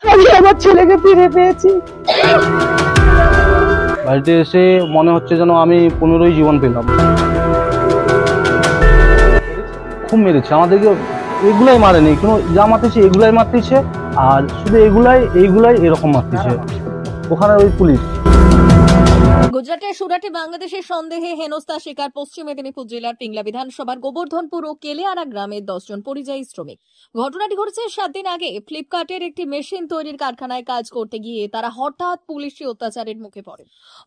আমি আমার ছেলেকে ফিরে পেয়েছি। বাড়িতে এসে মনে হচ্ছে যেন আমি পুনরায় জীবন পেলাম। খুব মেরেছে আমাদেরকে, এগুলাই মারেনি, কোনো যা মারতেছে এগুলাই মারতেছে, আর শুধু এইগুলাই এরকম মারতেছে। ওখানে ওই পুলিশ। গুজরাটের সুরাটে বাংলাদেশের সন্দেহে হেনস্থার শিকার পশ্চিম মেদিনীপুর জেলার পিংলা বিধানসভার গোবর্ধনপুর ও কেলিয়ারা গ্রামের 10 জন পরিযায়ী শ্রমিক। ঘটনাটি ঘটেছে 7 দিন আগে। ফ্লিপকার্টের একটি মেশিন তৈরির কারখানায় কাজ করতে গিয়ে তারা হঠাৎ পুলিশি অত্যাচারের মুখে পড়ে।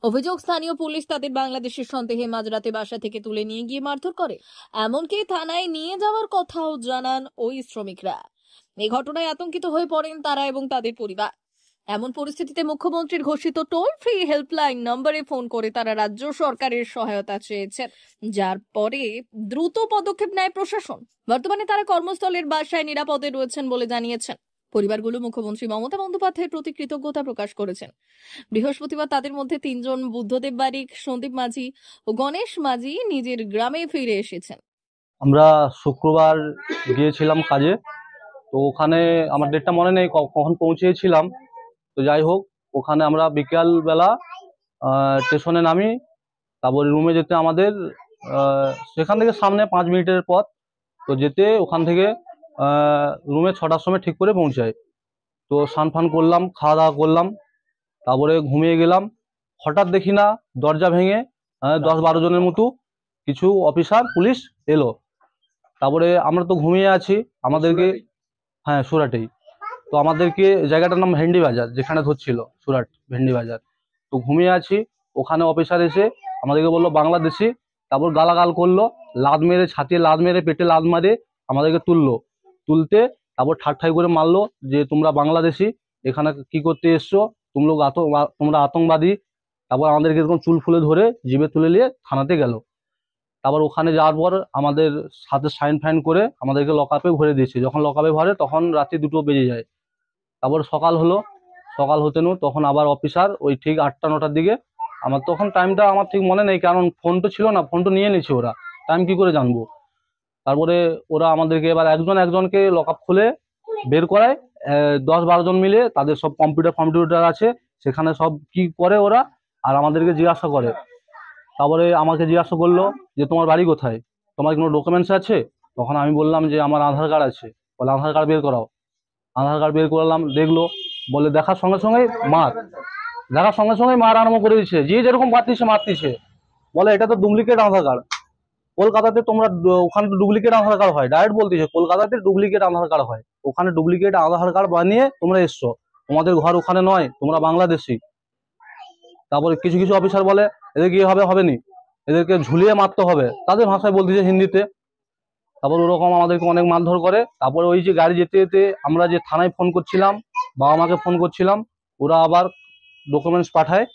অভিযোগ, স্থানীয় পুলিশ তাদের বাংলাদেশের সন্দেহে মাঝরাতে বাসা থেকে তুলে নিয়ে গিয়ে মারধর করে, এমনকি থানায় নিয়ে যাওয়ার কথাও জানান ওই শ্রমিকরা। এই ঘটনায় আতঙ্কিত হয়ে পড়েন তারা এবং তাদের পরিবার। এমন পরিস্থিতিতে মুখ্যমন্ত্রীর ঘোষিত টোল ফ্রি হেল্পলাইন নম্বরে ফোন করে তারা রাজ্য সরকারের সহায়তা চেয়েছেন, যার পরে দ্রুত পদক্ষেপ নেয় প্রশাসন। বর্তমানে তারা কর্মস্থলের বাসায় নিরাপদে রয়েছেন বলে জানিয়েছেন। পরিবারগুলো মুখ্যমন্ত্রী মমতা বন্দ্যোপাধ্যায়ের প্রতি কৃতজ্ঞতা প্রকাশ করেছেন। বৃহস্পতিবার তাদের মধ্যে 3 জন বুদ্ধদেব বারিক, সন্দীপ মাঝি ও গণেশ মাঝি নিজের গ্রামে ফিরে এসেছেন। আমরা শুক্রবার গিয়েছিলাম কাজে, তো ওখানে আমার ডেটটা মনে নেই কখন পৌঁছেছিলাম। তো যাই হোক, ওখানে আমরা বিকাল বেলা স্টেশনে নামি। তারপর রুমে যেতে আমাদের সেখান থেকে সামনে 5 মিনিটের পথ। তো যেতে ওখান থেকে রুমে 6টার সময় ঠিক করে পৌঁছাই। তো স্নান ফান করলাম, খাওয়া দাওয়া করলাম, তারপরে ঘুমিয়ে গেলাম। হঠাৎ দেখি না দরজা ভেঙে 10-12 জনের মতো কিছু অফিসার পুলিশ এলো। তারপরে আমরা তো ঘুমিয়ে আছি, আমাদেরকে, হ্যাঁ সুরাটেই। তো আমাদেরকে, জায়গাটার নাম ভেন্ডি বাজার, যেখানে ধরছিল সুরাট ভেন্ডি বাজার। তো ঘুমিয়ে আছি, ওখানে অফিসার এসে আমাদেরকে বললো বাংলাদেশি। তারপর গালাগাল করলো, লাদ মেরে, ছাতিয়ে লাদ মেরে, পেটে লাদ মারে আমাদেরকে তুলতে তারপর ঠাট্টাই করে মারলো যে তোমরা বাংলাদেশি, এখানে কি করতে এসছো, তোমরা আতঙ্কবাদী। তারপর আমাদেরকে এরকম চুল ফুলে ধরে জিভে তুলে নিয়ে থানাতে গেল। তারপর ওখানে যাওয়ার পর আমাদের সাথে সাইন ফাইন করে আমাদেরকে লকআপে ভরে দিয়েছে। যখন লকআপে ভরে তখন রাত্রি 2টো বেজে যায়। তারপর সকাল হলো, সকাল হতে তখন আবার অফিসার ওই ঠিক 8টা-9টার দিকে। আমার তখন টাইমটা আমার ঠিক মনে নেই, কারণ ফোন তো ছিল না, ফোন তো নিয়ে নিয়েছে ওরা, টাইম কি করে জানবো। তারপরে ওরা আমাদেরকে এবার একজনকে লকআপ খুলে বের করায়। 10-12 জন মিলে, তাদের সব কম্পিউটার আছে, সেখানে সব কি করে ওরা, আর আমাদেরকে জিজ্ঞাসা করে। তারপরে আমাকে জিজ্ঞাসা করলো যে তোমার বাড়ি কোথায়, তোমার কোনো ডকুমেন্টস আছে? তখন আমি বললাম যে আমার আধার কার্ড আছে। বলে আধার কার্ড বের করাও। আধার কার্ড বের করলাম, দেখলো, বলে দেখার সঙ্গে সঙ্গে মার আরম্ভ করে দিচ্ছে, যে যেরকম পারতিছে মারতিছে। বলে এটা তো ডুপ্লিকেট আধার কার্ড, কলকাতাতে তোমরা ওখানে তো ডুপ্লিকেট আধার কার্ড হয়, ডাইরেক্ট বলতেছে কলকাতাতে ডুপ্লিকেট আধার কার্ড হয়, ওখানে ডুপ্লিকেট আধার কার্ড বানিয়ে তোমরা এসছো, তোমাদের ঘর ওখানে নয়, তোমরা বাংলাদেশি। তারপরে কিছু কিছু অফিসার বলে এদের কি হবেনি, এদেরকে ঝুলিয়ে মারতে হবে, তাদের ভাষায় বলতেছে হিন্দিতে। তারপর ওরকম আমাদেরকে অনেক মারধর করে। তারপরে ওই যে গাড়ি যেতে যেতে আমরা যে থানায় ফোন করছিলাম, বাবা মাকে ফোন করছিলাম, ওরা আবার ডকুমেন্টস পাঠায়।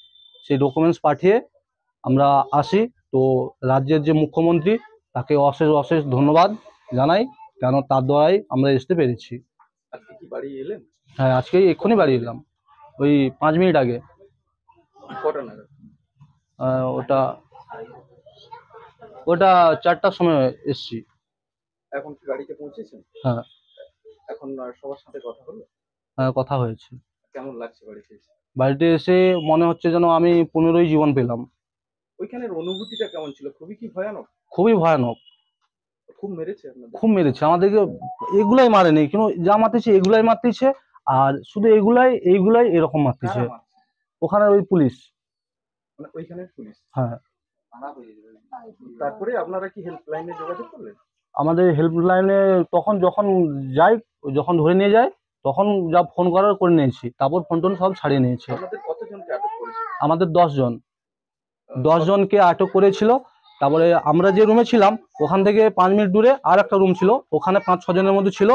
সেই ডকুমেন্টস পাঠিয়ে আমরা আসি। তো রাজ্যের যে মুখ্যমন্ত্রী, তাকে অশেষ অশেষ ধন্যবাদ জানাই, কেন তার দ্বারাই আমরা আসতে পেরেছি। আজকে কি বাড়ি এলেন? হ্যাঁ, আজকেই এক্ষুনি বাড়ি এলাম, ওই 5 মিনিট আগে। কটা নাগাদ? ওটা ওটা 4টার সময় এসছি। এখন কি বাড়িতে পৌঁছেছেন? হ্যাঁ। এখন সবার সাথে কথা হলো? হ্যাঁ, কথা হয়েছে। কেমন লাগছে বাড়িতে এসে? বাড়িতে এসে মনে হচ্ছে যেন আমি পুনরায় জীবন পেলাম। ওইখানের অনুভূতিটা কেমন ছিল? খুবই কি ভয়ানক? খুবই ভয়ানক। খুব মেরেছে আপনাদের? খুব মেরেছে আমাদেরকে, এগুলাই মারেনি, কিন্তু যা মারতেছে এগুলাই মারতেছে, আর শুধু এইগুলাই এরকম মারতেছে। কারা মারছে? ওখানে ওই পুলিশ। মানে ওইখানের পুলিশ? হ্যাঁ। তারপরে আপনারা কি হেল্পলাইনে যোগাযোগ করলেন? আমাদের হেল্পলাইনে যখন ধরে নিয়ে যায় তখন যা ফোন করার করে নিয়েছি, তারপর ফোন টোন সব ছাড়িয়ে নিয়েছে। আপনাদের কতজনকে আটক করেছে? আমাদের 10 জন, 10 জনকে আটক করেছিল। তারপরে আমরা যে রুমে ছিলাম ওখান থেকে 5 মিনিট দূরে আর একটা রুম ছিল, ওখানে 5-6 জনের মধ্যে ছিল।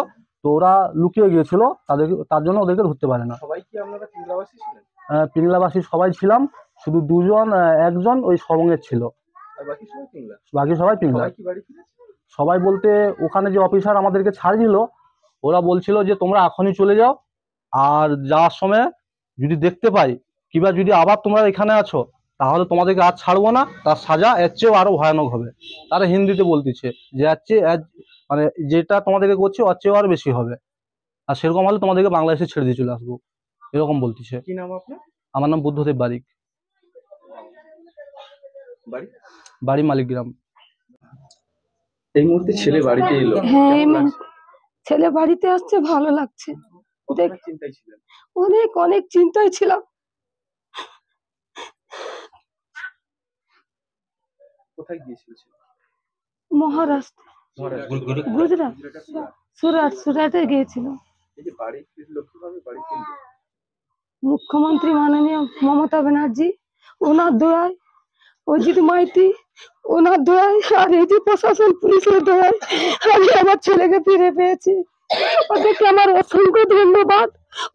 তো ওরা লুকিয়ে গিয়েছিল, তার জন্য ওদেরকে ধরতে পারে না। সবাই কি আপনারা পিংলাবাসী ছিলেন? পিংলাবাসী সবাই ছিলাম, শুধু একজন ওই সবঙ্গের ছিল, আর বাকি সবাই পিংলা? বাকি সবাই পিংলা। সবাই কি বাড়ি ফিরেছে? সবাই বলতে ওখানে যে অফিসার আমাদেরকে ছাড় দিল, ওরা বলছিল যে তোমরা এখনই চলে যাও, আর যাওয়ার সময় যদি দেখতে পাই কিংবা যদি আবার তোমরা এখানে আছো, তাহলে তোমাদেরকে আর ছাড়বো না, তার সাজা এর চেয়েও আরো ভয়ানক হবে। তারা হিন্দিতে বলতেছে যে মানে যেটা তোমাদেরকে করছে ওর চেয়েও আরো বেশি হবে, আর সেরকম হলে তোমাদেরকে বাংলাদেশে ছেড়ে দিয়ে চলে আসবো। এরকম বলতেছে। কি নাম আপনার? আমার নাম বুদ্ধদেব বারিক, বাড়ি? বাড়ি মালিকগ্রাম। এই মুহূর্তে ছেলে বাড়িতে এলো, হ্যাঁ, কেমন এই লাগছে? ছেলে বাড়িতে আসছে, ভালো লাগছে। কতটা চিন্তায় ছিলেন? অনেক অনেক চিন্তায় ছিলাম। কোথায় গিয়েছিল ছেলে? মহারাষ্ট্র, গুজরাট, সুরাটে গিয়েছিল। এই যে বাড়ি ফিরলো, কিভাবে বাড়ি ফিরলো? মুখ্যমন্ত্রী মাননীয় মমতা ব্যানার্জি, ওনার দয়ায়, অজিত মাইতি, ওনার দয়ায়, আর এই যে প্রশাসন পুলিশের দয়ায় আমি আমার ছেলেকে ফিরে পেয়েছি। ওদেরকে আমার অসংখ্য ধন্যবাদ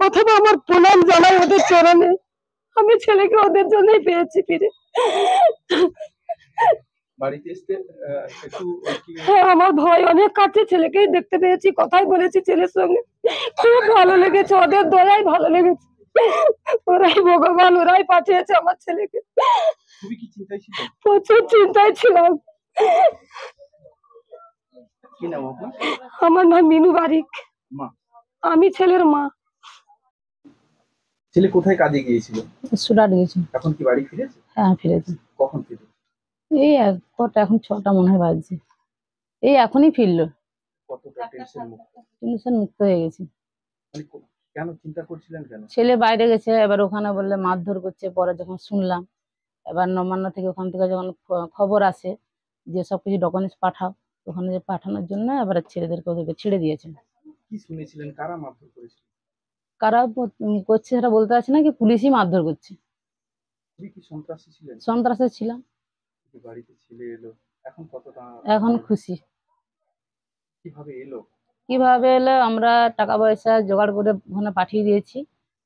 অথবা আমার প্রণাম জানাই ওদের চরণে। আমি ছেলেকে ওদের জন্যই পেয়েছি ফিরে। বাড়িতে এসে একটু হ্যাঁ, আমার ভয় অনেক কাছে, ছেলেকেই দেখতে পেয়েছি, কথাই বলেছি ছেলের সঙ্গে, খুব ভালো লেগেছে, ওদের দয়ায় ভালো লেগেছে। ওরাই ভগবান, ওরাই পাঠিয়েছে আমার ছেলেকে। খুবই কি চিন্তায় ছিলেন? প্রচুর চিন্তায় ছিলাম। কি নাম আপনার? আমার নাম মিনু বারিক, মা? আমি ছেলের মা। ছেলে কোথায় কাজে গিয়েছিল? সুরাট গেছি। এখন কি বাড়ি ফিরেছে? হ্যাঁ, ফিরেছি। কখন ফিরে? এই এখন 6টা মনে হয় বাজছে। এই এখনই ফিরলো। কতটা টেনশন মুক্ত? টেনশন মুক্ত হয়ে গেছি। মানে কেন চিন্তা করছিলেন কেন? ছেলে বাইরে গেছে, এবার ওখানে বললে মারধর করছে। পরে যখন শুনলাম, এবার নবান্ন থেকে ওখান থেকে যখন খবর আসে যে সবকিছু ডকুমেন্টস পাঠাও, ওখানে যে পাঠানোর জন্য এবার ছেলেদেরকে ওদেরকে ছেড়ে দিয়েছে। কি শুনেছিলেন, কারা মারধর করেছিল? কারা করছে সেটা বলতে পারছি না, কি পুলিশই মারধর করছে। খুবই কি সন্ত্রাসী ছিলেন? সন্ত্রাসে ছিলাম। বাড়িতে ছেলে এলো, এখন কতটা এখন খুশি। কিভাবে এলো? কিভাবে এলো, আমরা টাকা পয়সা জোগাড় করে ওখানে পাঠিয়ে দিয়েছি।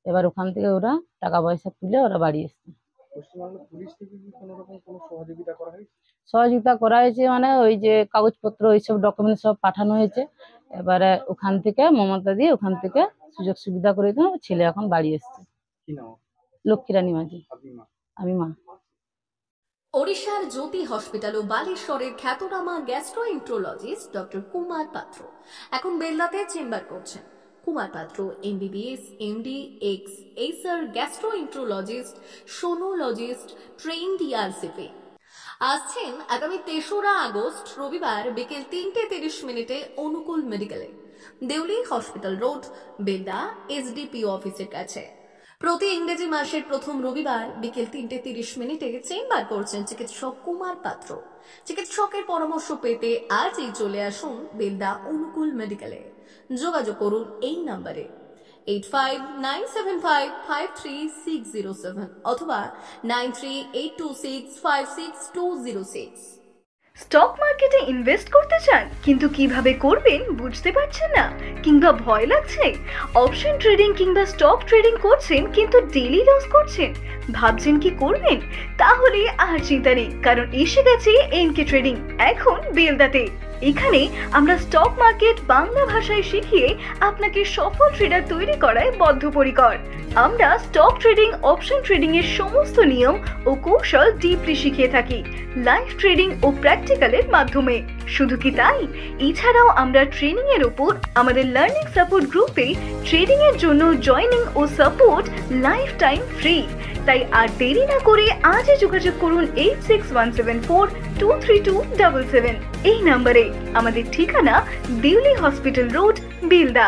এবার ওখান থেকে ওরা টাকা পয়সা তুলে ওরা বাড়ি এসছে। পশ্চিমবাংলা পুলিশ থেকে কি কোনো রকম কোনো সহযোগিতা করা হয়েছে? সহযোগিতা করা হয়েছে, মানে ওই যে কাগজপত্র ওইসব ডকুমেন্ট সব পাঠানো হয়েছে। এবারে ওখান থেকে মমতা দিয়ে ওখান থেকে সুযোগ সুবিধা করে দিন, ছেলে এখন বাড়ি এসছে। কি নাম? লক্ষ্মীরানী মাঝি। আপনি মা? আমি মা। ওড়িশার জ্যোতি হসপিটাল ও বালেশ্বরের খ্যাতনামা গ্যাস্ট্রোএন্ট্রোলজিস্ট ডক্টর কুমার পাত্র এখন বেলদাতে চেম্বার করছেন। Kumar Patra MBBS, MD, ex এইসার গ্যাস্ট্রোএন্ট্রোলজিস্ট, সোনোলজিস্ট, ট্রেইনড ERCP। আসছেন আগামী 3রা আগস্ট রবিবার বিকেল 3:30 অনুকূল মেডিকেলে, Deuli hospital road, Belda, SDPO অফিসের কাছে। প্রতি ইংরেজি মাসের প্রথম রবিবার বিকেল 3:30 চেম্বার করছেন চিকিৎসক কুমার পাত্র। চিকিৎসকের পরামর্শ পেতে আজই চলে আসুন বেলদা অনুকূল মেডিকেলে। যোগাযোগ করুন এই নম্বরে 8597553607 অথবা 9382656206। স্টক মার্কেটে ইনভেস্ট করতে চান কিন্তু কিভাবে করবেন বুঝতে পারছেন না, কিংবা ভয় লাগছে? অপশন ট্রেডিং কিংবা স্টক ট্রেডিং করছেন কিন্তু ডেইলি লস করছেন, ভাবছেন কি করবেন? তাহলে আর চিন্তা নেই, কারণ এসে গেছে এনকে ট্রেডিং এখন বেলদাতে। এখানে আমরা স্টক মার্কেট বাংলা ভাষায় শিখিয়ে আপনাকে সফল ট্রেডার তৈরি করায় বদ্ধপরিকর। আমরা স্টক ট্রেডিং, অপশন ট্রেডিং এর সমস্ত নিয়ম ও কৌশল ডিপলি শিখিয়ে থাকি লাইভ ট্রেডিং ও প্র্যাকটিক্যালের মাধ্যমে। শুধু কি তাই, এছাড়াও আমরা ট্রেনিং এর উপর আমাদের লার্নিং সাপোর্ট গ্রুপে ট্রেডিং এর জন্য জয়েনিং ও সাপোর্ট লাইফ টাইম ফ্রি। তাই আর দেরি না করে আজই যোগাযোগ করুন 8617423277 এই নম্বরে। আমাদের ঠিকানা দেউলি হসপিটাল রোড, বেলদা।